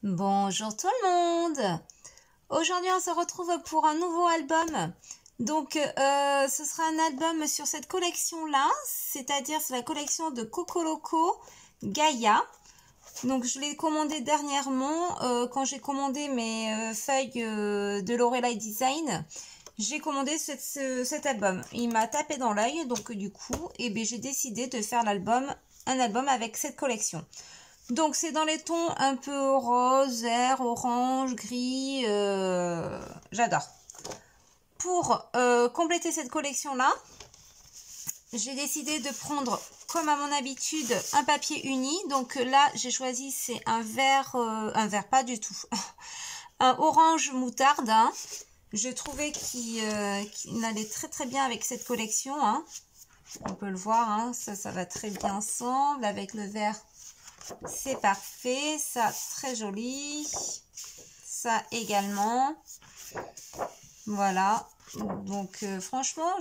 Bonjour tout le monde. Aujourd'hui on se retrouve pour un nouveau album. Donc ce sera un album sur cette collection là, c'est-à-dire c'est la collection de Coco Loco Gaïa. Donc je l'ai commandé dernièrement quand j'ai commandé mes feuilles de Lorelai Design. J'ai commandé cet album. Il m'a tapé dans l'œil, donc du coup j'ai décidé de faire un album avec cette collection. Donc c'est dans les tons un peu rose, vert, orange, gris, j'adore. Pour compléter cette collection-là, j'ai décidé de prendre, comme à mon habitude, un papier uni. Donc là, j'ai choisi, c'est un vert pas du tout, un orange moutarde. Hein. Je trouvais qu'il allait très très bien avec cette collection. Hein. On peut le voir, hein. Ça va très bien ensemble avec le vert. C'est parfait, ça très joli, ça également, voilà, donc franchement,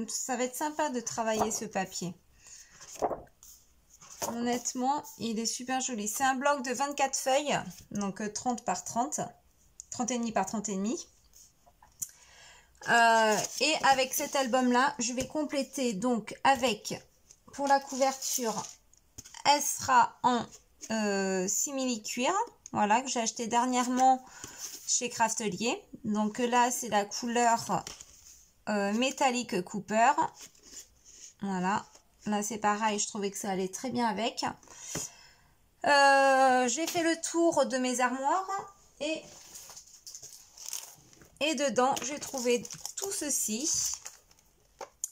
ça va être sympa de travailler ce papier. Honnêtement, il est super joli. C'est un bloc de 24 feuilles, donc 30 par 30, 30 et demi par 30 et demi. Et avec cet album-là, je vais compléter donc avec, pour la couverture, elle sera en simili-cuir, voilà, que j'ai acheté dernièrement chez Craftelier. Donc là, c'est la couleur métallique Cooper. Voilà, là c'est pareil, je trouvais que ça allait très bien avec. J'ai fait le tour de mes armoires et dedans, j'ai trouvé tout ceci.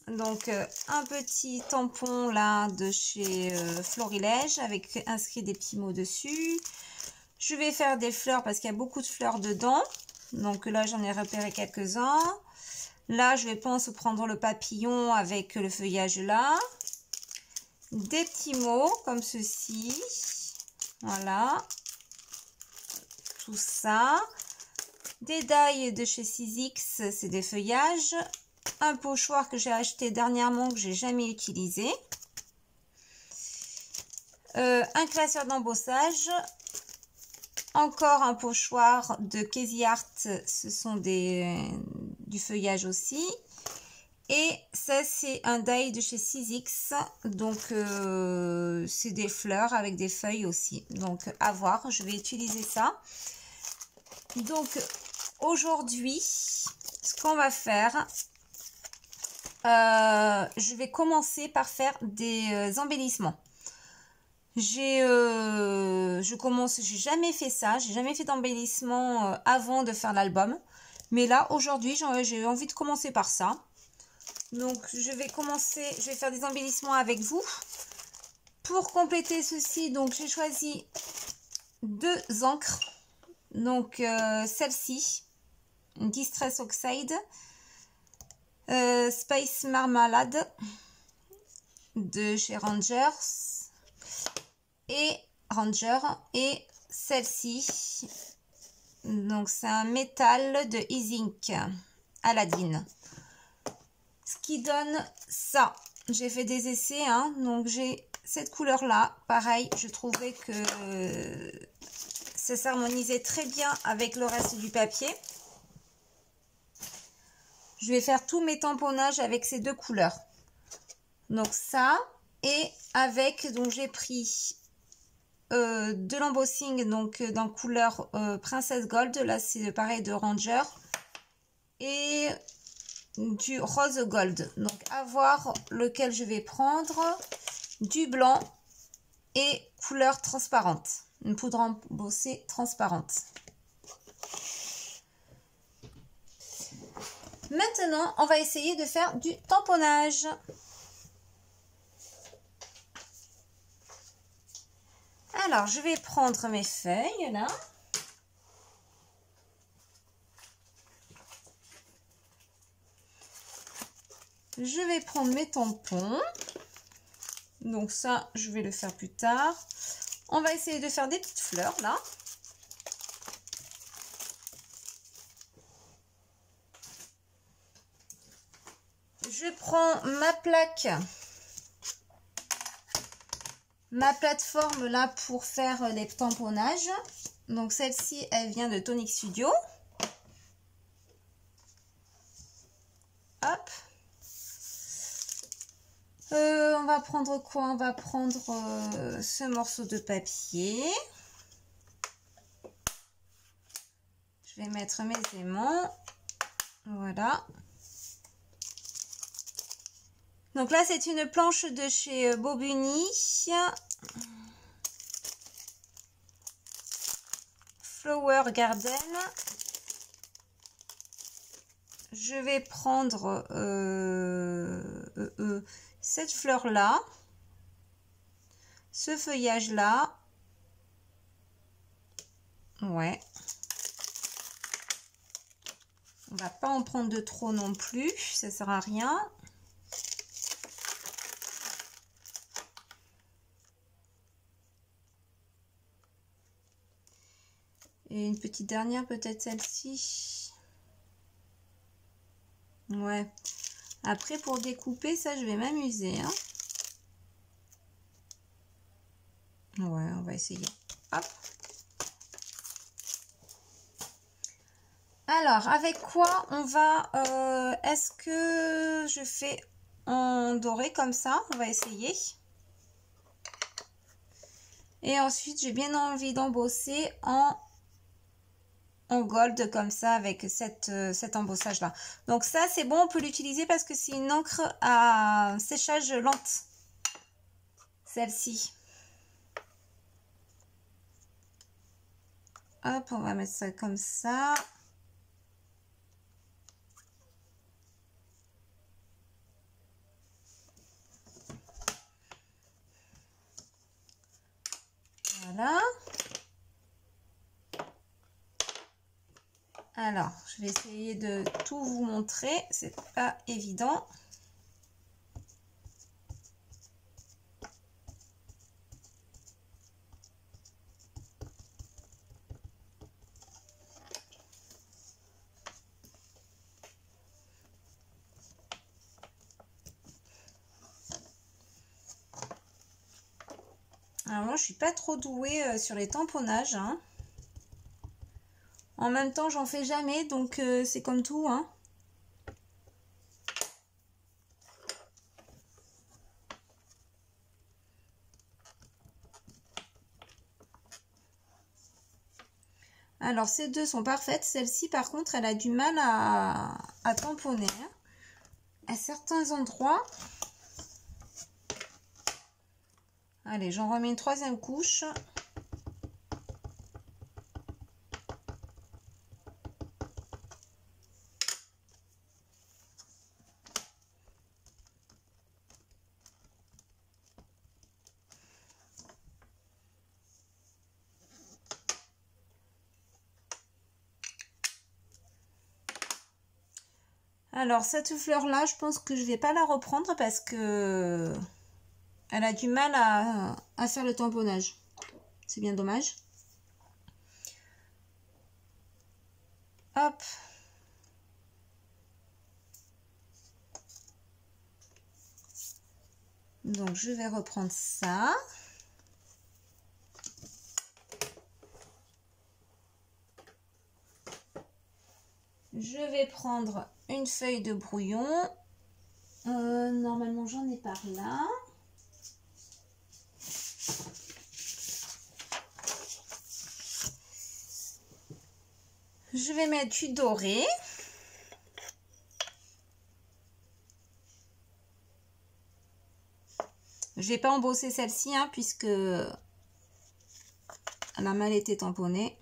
Donc un petit tampon là de chez Florilège avec inscrit des petits mots dessus. Je vais faire des fleurs parce qu'il y a beaucoup de fleurs dedans. Donc là j'en ai repéré quelques-uns. Là je vais penser prendre le papillon avec le feuillage là. Des petits mots comme ceci. Voilà. Tout ça. Des die de chez 6X, c'est des feuillages. Un pochoir que j'ai acheté dernièrement que j'ai jamais utilisé, un classeur d'embossage, encore un pochoir de Casey Art, ce sont du feuillage aussi, et ça c'est un die de chez 6X, donc c'est des fleurs avec des feuilles aussi, donc à voir, je vais utiliser ça. Donc aujourd'hui ce qu'on va faire, je vais commencer par faire des embellissements. J'ai jamais fait ça, j'ai jamais fait d'embellissement avant de faire l'album. Mais là, aujourd'hui, j'ai envie de commencer par ça. Donc, je vais faire des embellissements avec vous. Pour compléter ceci, donc j'ai choisi deux encres. Donc, celle-ci, Distress Oxide. Space Marmalade de chez Rangers et celle-ci, donc c'est un métal de Isink Aladdin, ce qui donne ça. J'ai fait des essais, hein, donc j'ai cette couleur là, pareil, je trouvais que ça s'harmonisait très bien avec le reste du papier. Je vais faire tous mes tamponnages avec ces deux couleurs. Donc ça, et avec, donc j'ai pris de l'embossing, donc dans couleur Princess Gold, là c'est pareil de Ranger, et du rose gold. Donc à voir lequel je vais prendre, du blanc et couleur transparente, une poudre embossée transparente. Maintenant, on va essayer de faire du tamponnage. Alors, je vais prendre mes feuilles, là. Je vais prendre mes tampons. Donc ça, je vais le faire plus tard. On va essayer de faire des petites fleurs, là. Je prends ma plaque ma plateforme là pour faire les tamponnages. Donc celle-ci, elle vient de Tonic Studio. Hop. On va prendre quoi? On va prendre ce morceau de papier. Je vais mettre mes aimants. Voilà. Donc là, c'est une planche de chez Bobuni. Flower Garden. Je vais prendre cette fleur-là. Ce feuillage-là. Ouais. On va pas en prendre de trop non plus. Ça sert à rien. Et une petite dernière, peut-être celle-ci. Ouais. Après, pour découper, ça, je vais m'amuser. Hein. Ouais, on va essayer. Hop. Alors, avec quoi on va... est-ce que je fais en doré comme ça? On va essayer. Et ensuite, j'ai bien envie d'embosser en gold comme ça avec cet embossage là. Donc ça c'est bon, on peut l'utiliser parce que c'est une encre à séchage lente, celle-ci. Hop, on va mettre ça comme ça. Voilà. Alors, je vais essayer de tout vous montrer, c'est pas évident. Alors moi, je suis pas trop douée sur les tamponnages. Hein. En même temps, j'en fais jamais, donc c'est comme tout. Hein. Alors, ces deux sont parfaites. Celle-ci, par contre, elle a du mal à tamponner. Hein. À certains endroits. Allez, j'en remets une troisième couche. Alors, cette fleur-là, je pense que je vais pas la reprendre parce que elle a du mal à faire le tamponnage. C'est bien dommage. Hop. Donc, je vais reprendre ça. Je vais prendre une feuille de brouillon. Normalement, j'en ai par là. Je vais mettre du doré. Je vais pas embosser celle-ci, hein, puisque elle a mal été tamponnée.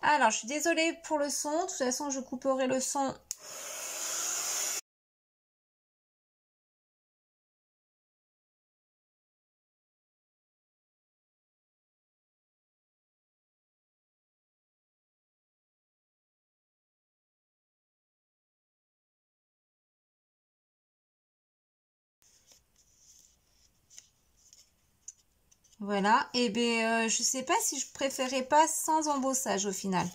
Alors, je suis désolée pour le son. De toute façon, je couperai le son Voilà, et bien je sais pas si je préférais pas sans embossage au final.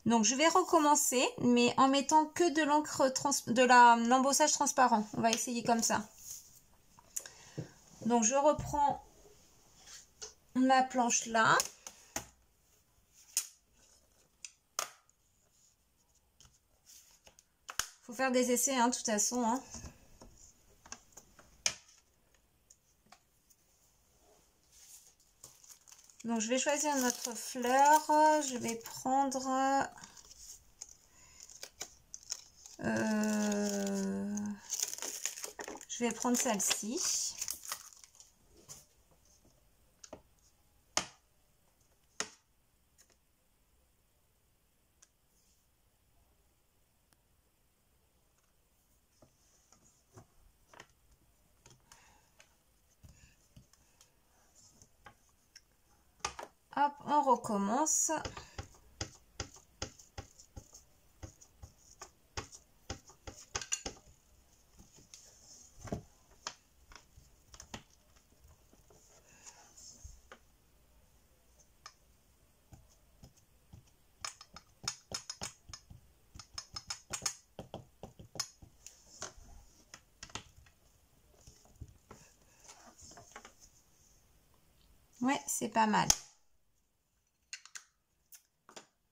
Donc je vais recommencer, mais en mettant que de l'encre l'embossage transparent. On va essayer comme ça. Donc je reprends ma planche là. Faut faire des essais, hein, de toute façon. Hein. Donc je vais choisir notre fleur. Je vais prendre... je vais prendre celle-ci. Hop, on recommence. Ouais, c'est pas mal.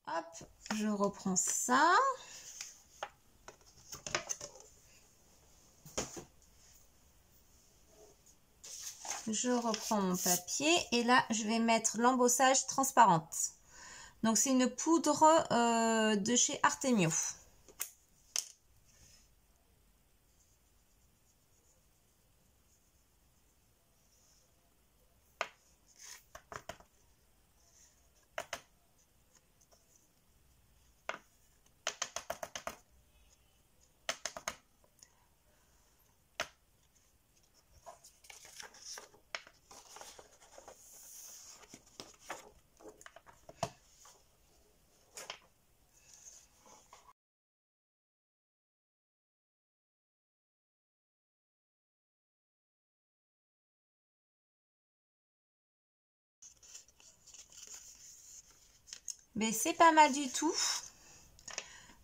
Hop, je reprends ça. Je reprends mon papier et là, je vais mettre l'embossage transparente. Donc, c'est une poudre de chez Artemio. Mais c'est pas mal du tout.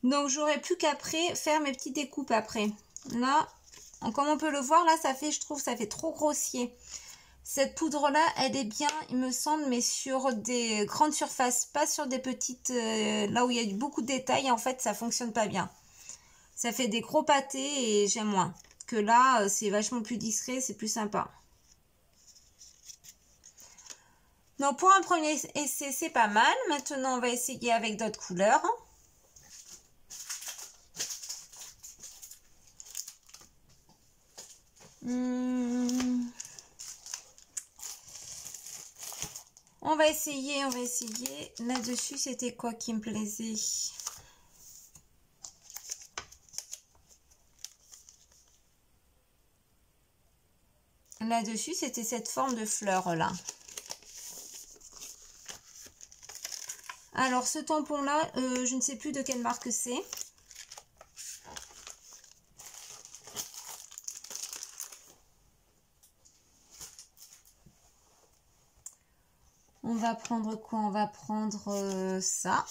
Donc, j'aurais plus qu'après faire mes petites découpes après. Là, comme on peut le voir, là, ça fait, je trouve, ça fait trop grossier. Cette poudre-là, elle est bien, il me semble, mais sur des grandes surfaces, pas sur des petites... là où il y a beaucoup de détails, en fait, ça fonctionne pas bien. Ça fait des gros pâtés et j'aime moins. Que là, c'est vachement plus discret, c'est plus sympa. Donc, pour un premier essai, c'est pas mal. Maintenant, on va essayer avec d'autres couleurs. On va essayer. Là-dessus, c'était quoi qui me plaisait? Là-dessus, c'était cette forme de fleur-là. Alors, ce tampon-là, je ne sais plus de quelle marque c'est. On va prendre quoi? On va prendre ça.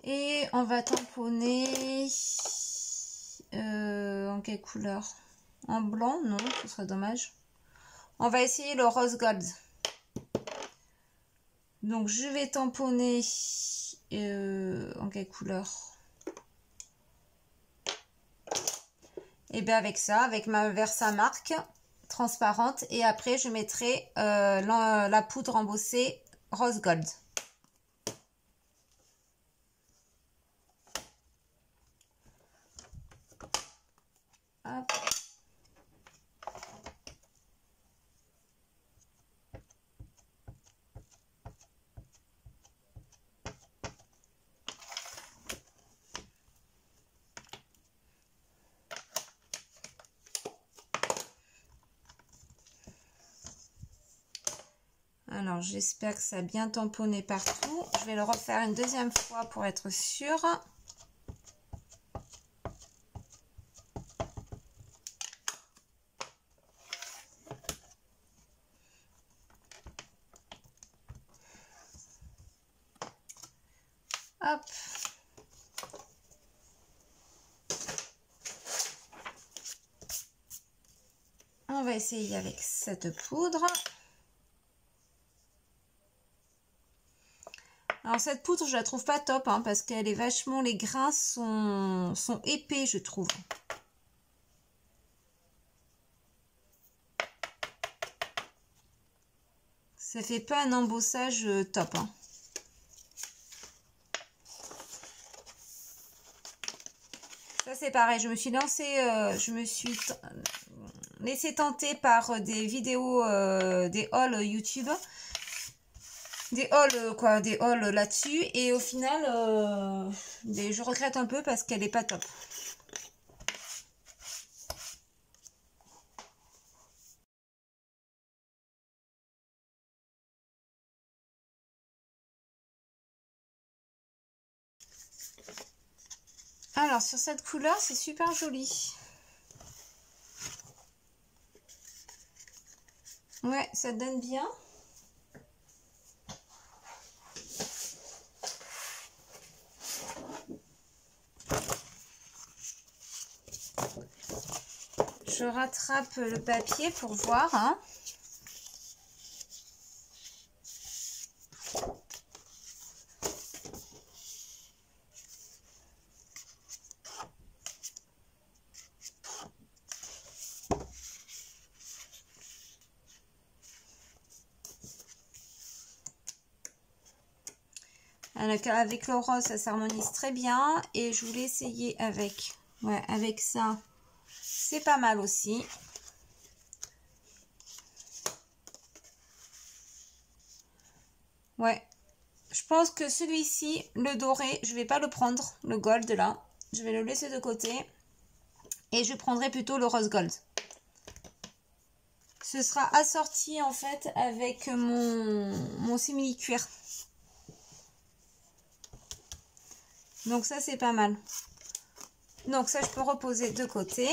Et on va tamponner en quelle couleur? En blanc? Non, ce serait dommage. On va essayer le rose gold. Donc, je vais tamponner en quelle couleur? Et bien avec ça, avec ma Versamark transparente. Et après, je mettrai la poudre embossée rose gold. Hop. Alors, j'espère que ça a bien tamponné partout. Je vais le refaire une deuxième fois pour être sûre. Hop. On va essayer avec cette poudre. Alors cette poudre, je la trouve pas top, hein, parce qu'elle est vachement... Les grains sont épais, je trouve. Ça fait pas un embossage top, hein. Ça c'est pareil, je me suis lancée, je me suis laissée tenter par des vidéos, des hauls YouTube. Des hauls quoi, des hauls là-dessus, et au final je regrette un peu parce qu'elle est pas top. Alors sur cette couleur c'est super joli. Ouais, ça donne bien. Je rattrape le papier pour voir, hein. Avec le rose, ça s'harmonise très bien. Et je voulais essayer avec, ouais, avec ça. C'est pas mal aussi. Ouais. Je pense que celui-ci, le doré, je vais pas le prendre, le gold là. Je vais le laisser de côté. Et je prendrai plutôt le rose gold. Ce sera assorti en fait avec mon simili-cuir. Donc ça c'est pas mal. Donc ça je peux reposer de côté.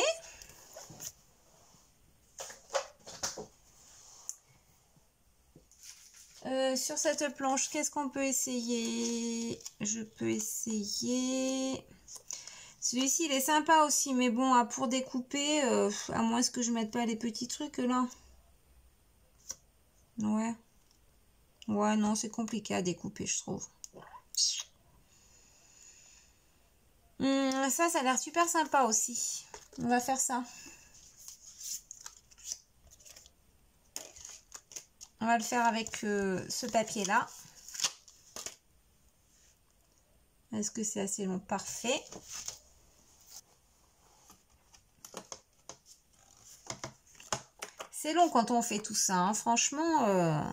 Sur cette planche, qu'est-ce qu'on peut essayer? Je peux essayer... Celui-ci il est sympa aussi, mais bon, pour découper, à moins que je mette pas les petits trucs là. Ouais. Ouais, non, c'est compliqué à découper, je trouve. Ça a l'air super sympa aussi. On va faire ça. On va le faire avec ce papier-là. Est-ce que c'est assez long? Parfait. C'est long quand on fait tout ça, hein. Franchement...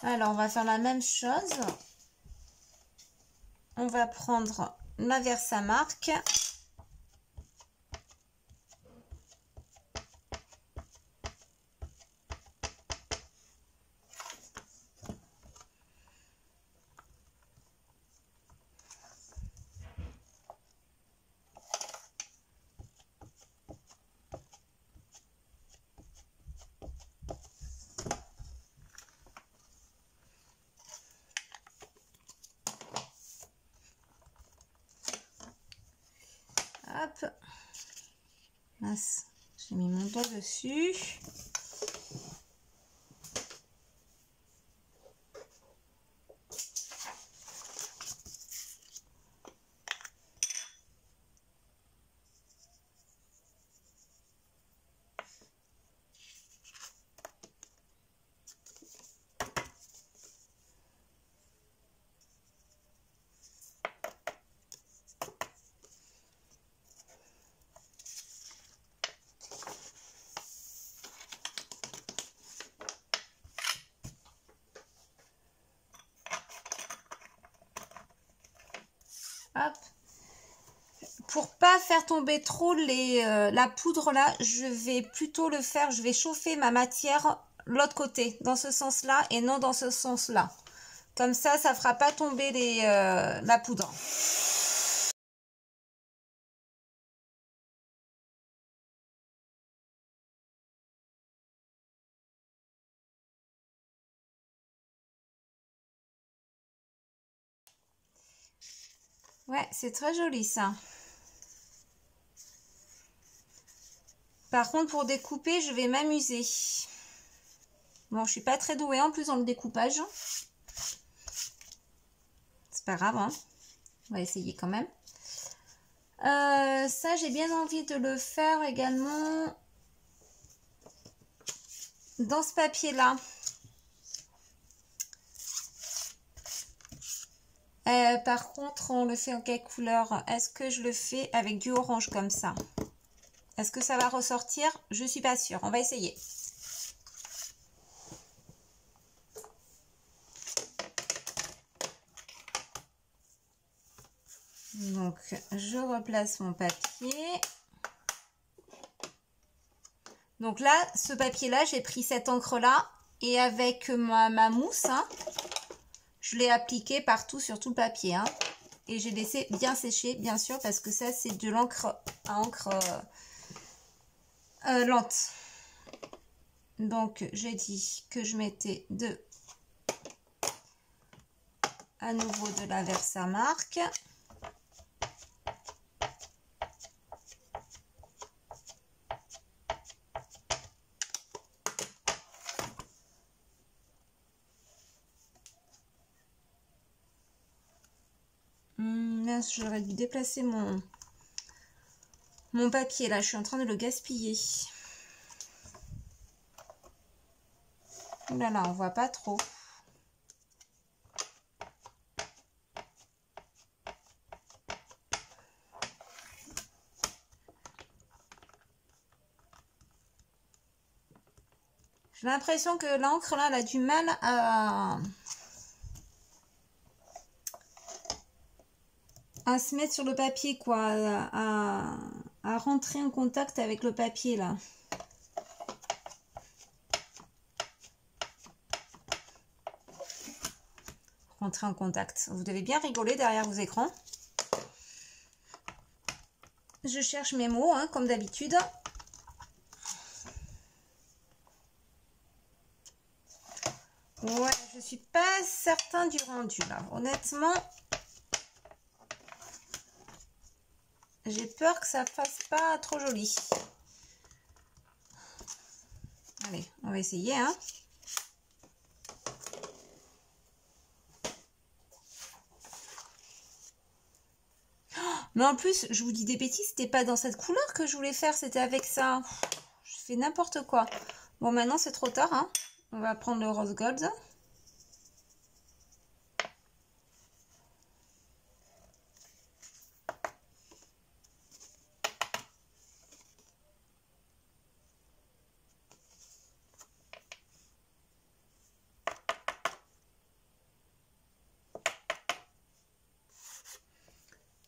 Alors, on va faire la même chose. On va prendre la Versamark. Hop. Mince, j'ai mis mon doigt dessus. Hop. Pour pas faire tomber trop la poudre là, je vais plutôt le faire, je vais chauffer ma matière l'autre côté, dans ce sens-là et non dans ce sens-là. Comme ça fera pas tomber la poudre. Ouais, c'est très joli ça. Par contre, pour découper, je vais m'amuser. Bon, je suis pas très douée en plus dans le découpage. C'est pas grave, hein. On va essayer quand même. Ça, j'ai bien envie de le faire également dans ce papier-là. Par contre, on le fait en quelle couleur? Est-ce que je le fais avec du orange comme ça? Est-ce que ça va ressortir? Je suis pas sûre. On va essayer. Donc, je replace mon papier. Donc là, ce papier-là, j'ai pris cette encre-là et avec ma mousse, hein, je l'ai appliqué partout sur tout le papier. Hein, et j'ai laissé bien sécher, bien sûr, parce que ça, c'est de l'encre à encre lente. Donc, j'ai dit que je mettais à nouveau de la Versamark. Mince, j'aurais dû déplacer mon papier là, je suis en train de le gaspiller. Oh là là, on voit pas trop. J'ai l'impression que l'encre là, elle a du mal à se mettre sur le papier, quoi, à rentrer en contact avec le papier là. Rentrer en contact. Vous devez bien rigoler derrière vos écrans. Je cherche mes mots, hein, comme d'habitude. Ouais, je suis pas certain du rendu là. Honnêtement, j'ai peur que ça fasse pas trop joli. Allez, on va essayer, hein. Mais en plus, je vous dis des bêtises, c'était pas dans cette couleur que je voulais faire, c'était avec ça. Je fais n'importe quoi. Bon, maintenant c'est trop tard, hein. On va prendre le rose gold.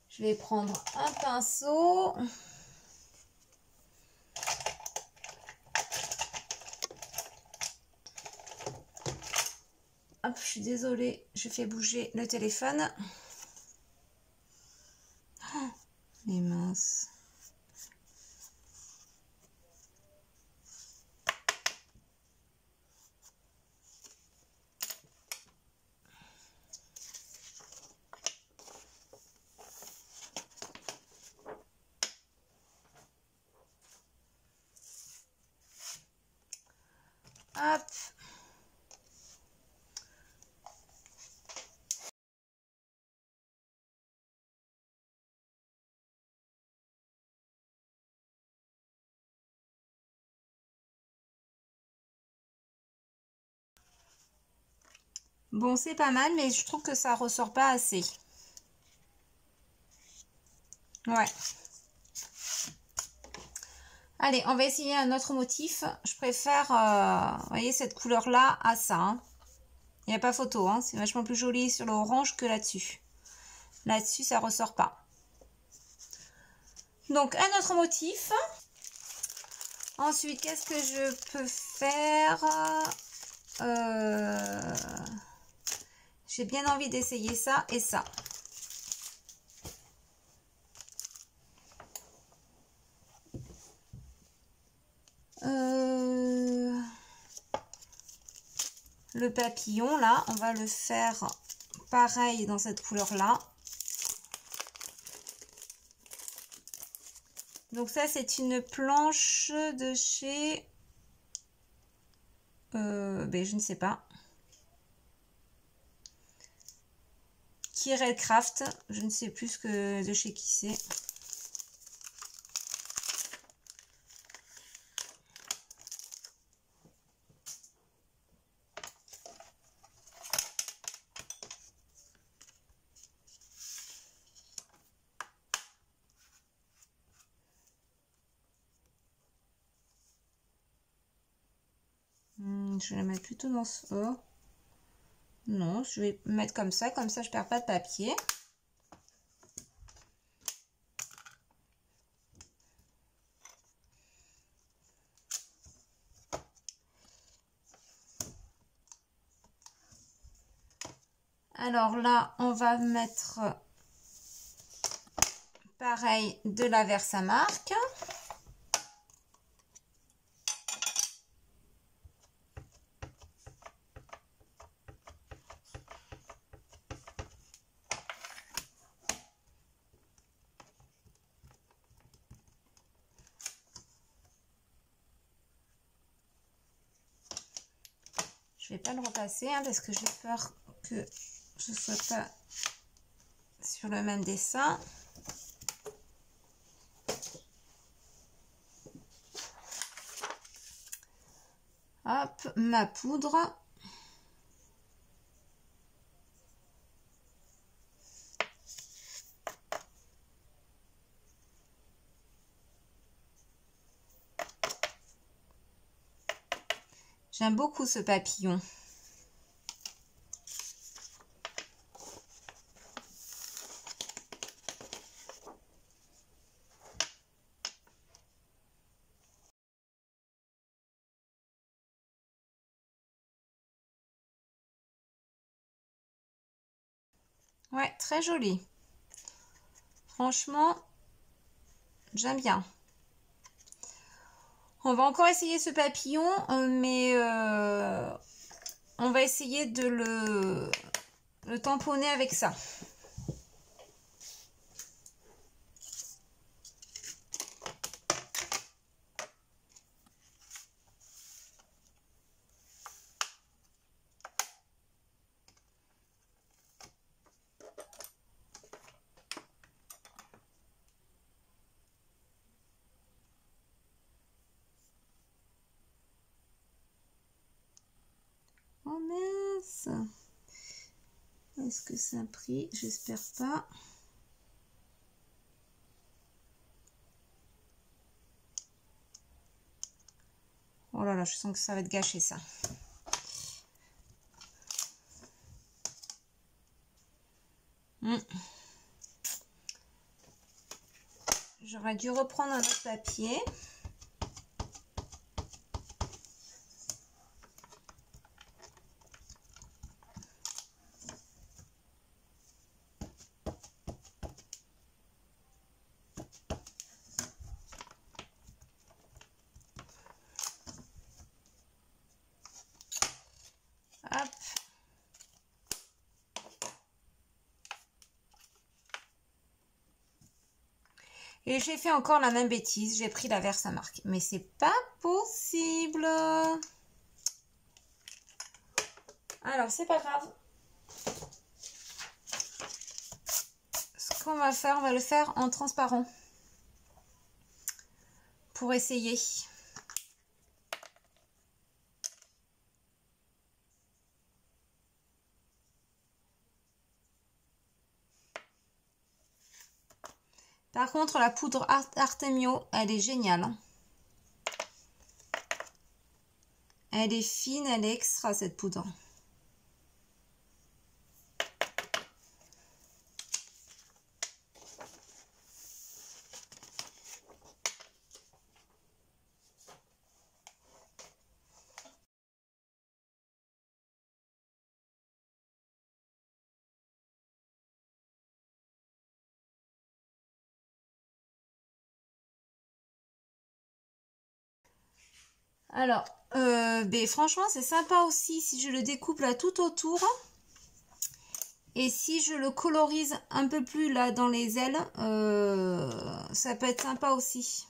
Je vais prendre un pinceau. Hop, je suis désolée, je fais bouger le téléphone. Oh, les minces. Hop. Bon, c'est pas mal, mais je trouve que ça ressort pas assez. Ouais. Allez, on va essayer un autre motif. Je préfère, vous voyez, cette couleur-là à ça. Hein. Il n'y a pas photo, hein. C'est vachement plus joli sur l'orange que là-dessus. Là-dessus, ça ressort pas. Donc, un autre motif. Ensuite, qu'est-ce que je peux faire? J'ai bien envie d'essayer ça et ça. Le papillon, là, on va le faire pareil dans cette couleur-là. Donc ça, c'est une planche de chez... ben, je ne sais pas. Kirel Craft. Je ne sais plus de chez qui c'est. Je vais la mettre plutôt dans ce... Oh. Non, je vais mettre comme ça je perds pas de papier. Alors là, on va mettre pareil de la Versamark. Je vais pas le repasser hein, parce que j'ai peur que je ne sois pas sur le même dessin. Hop, ma poudre. J'aime beaucoup ce papillon. Ouais, très joli. Franchement, j'aime bien. On va encore essayer ce papillon, mais on va essayer de le tamponner avec ça. Oh mince! Est-ce que ça a pris? J'espère pas. Oh là là, je sens que ça va être gâché ça. J'aurais dû reprendre un autre papier. Hop. Et j'ai fait encore la même bêtise, j'ai pris la Versamark. Mais c'est pas possible. Alors, c'est pas grave. Ce qu'on va faire, on va le faire en transparent. Pour essayer. Par contre, la poudre Artemio, elle est géniale. Elle est fine, elle est extra cette poudre. Alors, ben, franchement, c'est sympa aussi si je le découpe là tout autour. Et si je le colorise un peu plus là dans les ailes, ça peut être sympa aussi.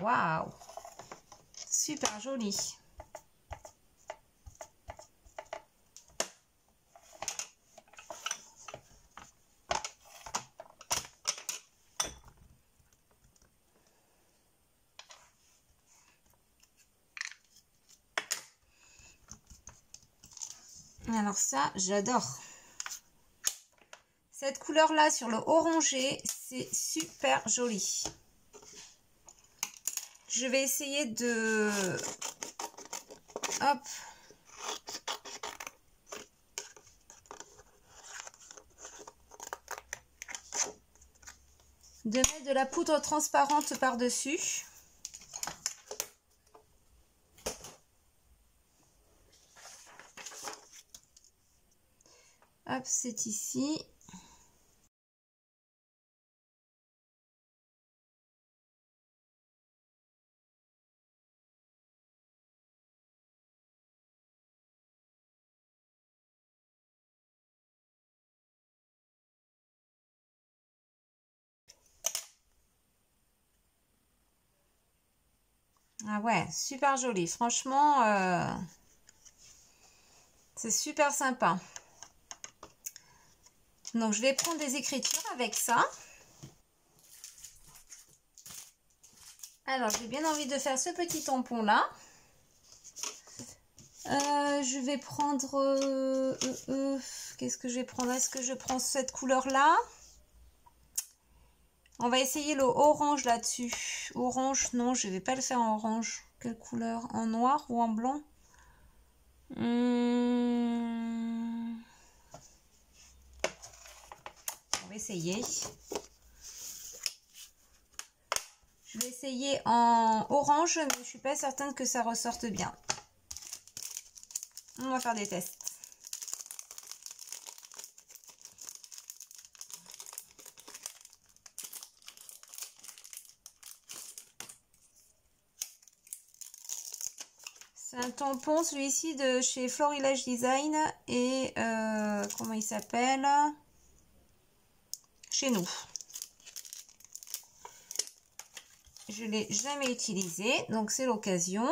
Waouh! Super joli. Alors ça, j'adore. Cette couleur-là sur le orangé, c'est super joli. Je vais essayer de... Hop. De mettre de la poudre transparente par-dessus. Hop, c'est ici. Ah ouais, super joli. Franchement, c'est super sympa. Donc, je vais prendre des écritures avec ça. Alors, j'ai bien envie de faire ce petit tampon-là. Je vais prendre... qu'est-ce que je vais prendre? Est-ce que je prends cette couleur-là? On va essayer le orange là-dessus. Orange, non, je ne vais pas le faire en orange. Quelle couleur? En noir ou en blanc? On va essayer. Je vais essayer en orange, mais je ne suis pas certaine que ça ressorte bien. On va faire des tests. C'est un tampon, celui-ci de chez Florilège Design et comment il s'appelle? Chez nous. Je ne l'ai jamais utilisé, donc c'est l'occasion.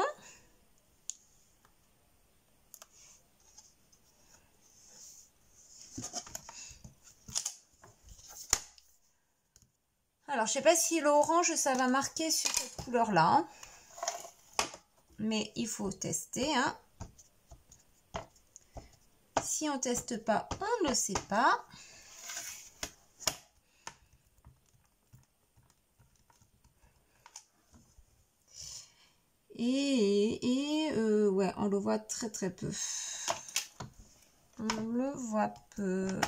Alors, je sais pas si l'orange, ça va marquer sur cette couleur-là. Hein. Mais il faut tester. Hein. Si on teste pas, on ne le sait pas. Ouais, on le voit très très peu. On le voit peu.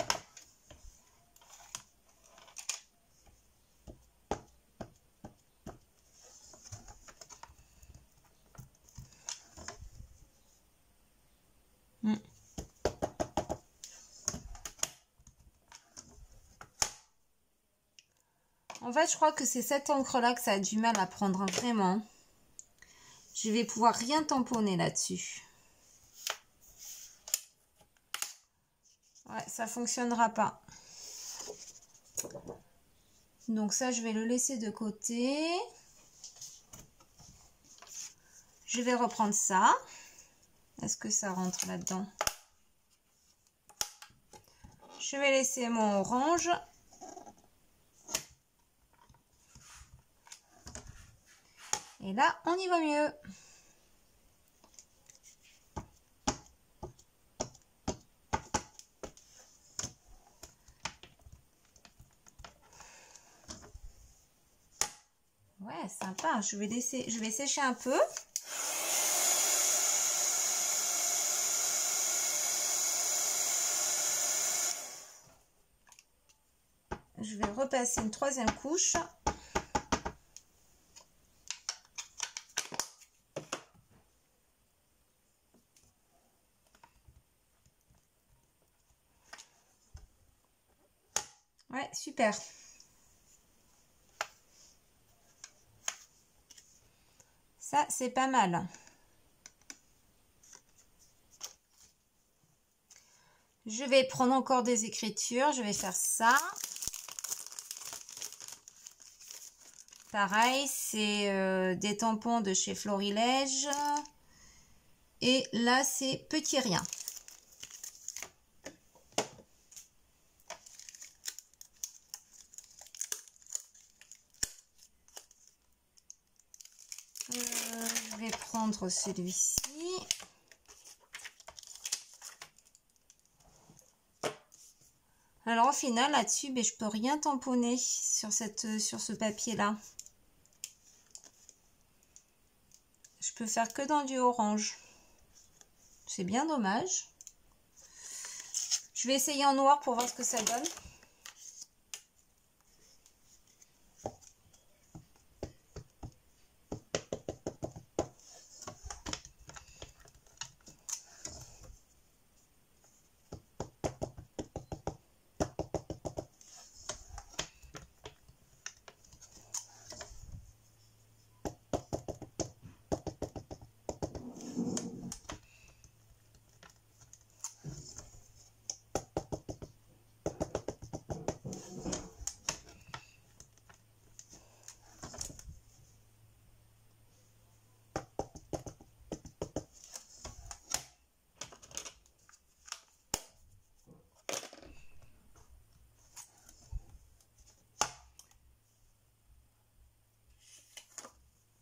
En fait, je crois que c'est cette encre-là que ça a du mal à prendre, hein, vraiment. Je vais pouvoir rien tamponner là-dessus. Ouais, ça fonctionnera pas. Donc ça, je vais le laisser de côté. Je vais reprendre ça. Est-ce que ça rentre là-dedans? Je vais laisser mon orange. Et là, on y va mieux. Ouais, sympa. Je vais sécher un peu. Je vais repasser une troisième couche. Ouais, super. Ça, c'est pas mal. Je vais prendre encore des écritures. Je vais faire ça. Pareil, c'est des tampons de chez Florilège. Et là, c'est Petit Rien. Je vais prendre celui-ci. Alors au final, là-dessus, je peux rien tamponner sur ce papier-là. Je peux faire que dans du orange. C'est bien dommage. Je vais essayer en noir pour voir ce que ça donne.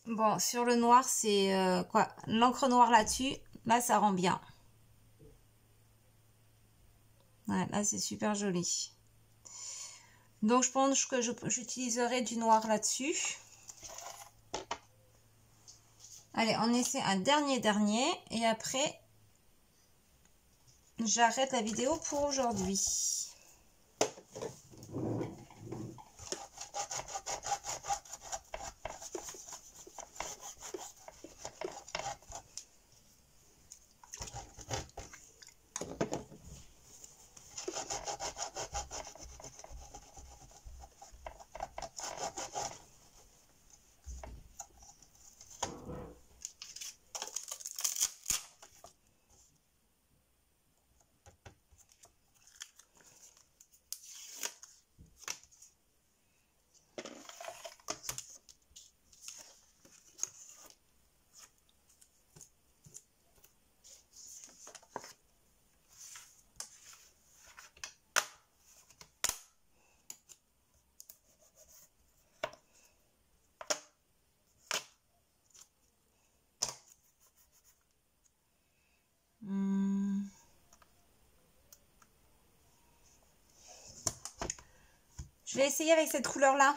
Bon, sur le noir, c'est quoi? L'encre noire là-dessus. Là, ça rend bien. Ouais, là, c'est super joli. Donc, je pense que j'utiliserai du noir là-dessus. Allez, on essaie un dernier. Et après, j'arrête la vidéo pour aujourd'hui. Je vais essayer avec cette couleur-là.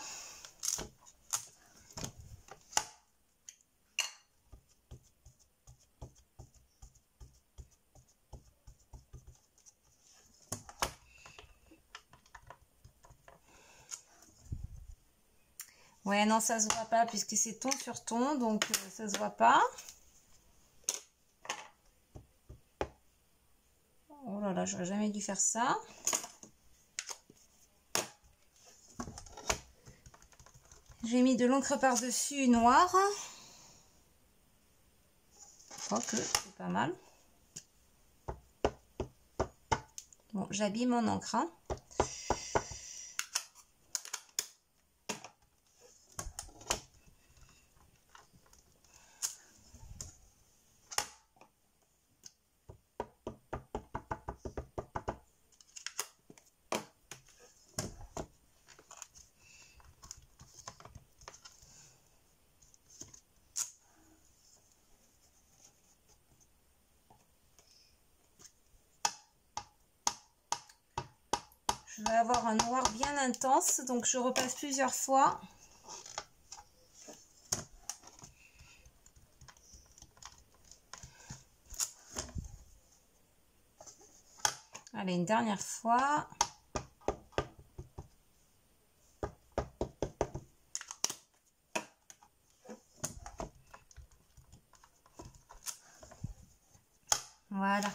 Ouais, non, ça se voit pas puisque c'est ton sur ton, donc ça se voit pas. Oh là là, j'aurais jamais dû faire ça. J'ai mis de l'encre par-dessus noire. Je crois que c'est pas mal. Bon, j'abîme mon encre. Hein. Je vais avoir un noir bien intense, donc je repasse plusieurs fois. Allez, une dernière fois. Voilà.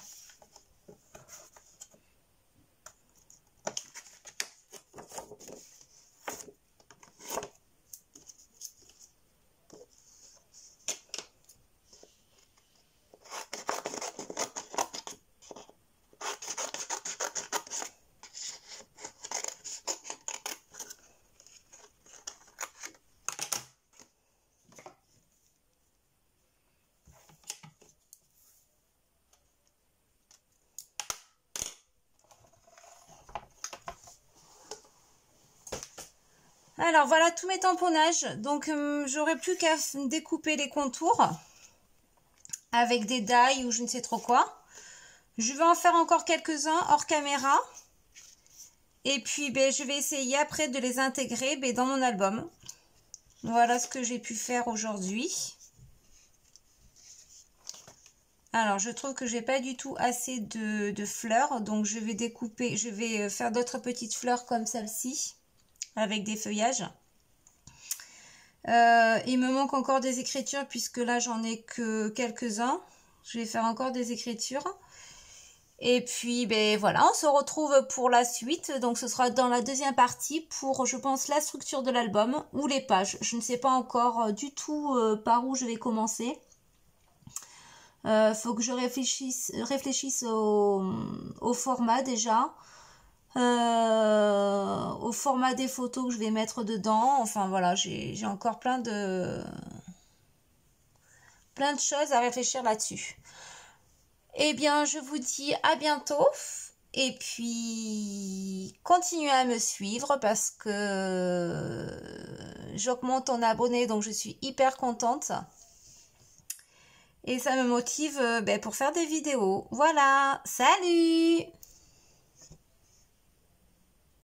Alors voilà tous mes tamponnages. Donc j'aurai plus qu'à découper les contours avec des die ou je ne sais trop quoi. Je vais en faire encore quelques-uns hors caméra. Et puis ben, je vais essayer après de les intégrer dans mon album. Voilà ce que j'ai pu faire aujourd'hui. Alors je trouve que j'ai pas du tout assez de fleurs. Donc je vais découper, je vais faire d'autres petites fleurs comme celle-ci. Avec des feuillages. Il me manque encore des écritures puisque là j'en ai que quelques-uns. Je vais faire encore des écritures. Et puis ben voilà, on se retrouve pour la suite. Donc ce sera dans la deuxième partie pour, je pense, la structure de l'album ou les pages. Je ne sais pas encore du tout par où je vais commencer. Faut que je réfléchisse au format déjà. Au format des photos que je vais mettre dedans. Enfin voilà, j'ai encore plein de choses à réfléchir là-dessus. Eh bien, je vous dis à bientôt. Et puis, continuez à me suivre parce que j'augmente en abonnés, donc je suis hyper contente. Et ça me motive pour faire des vidéos. Voilà, salut!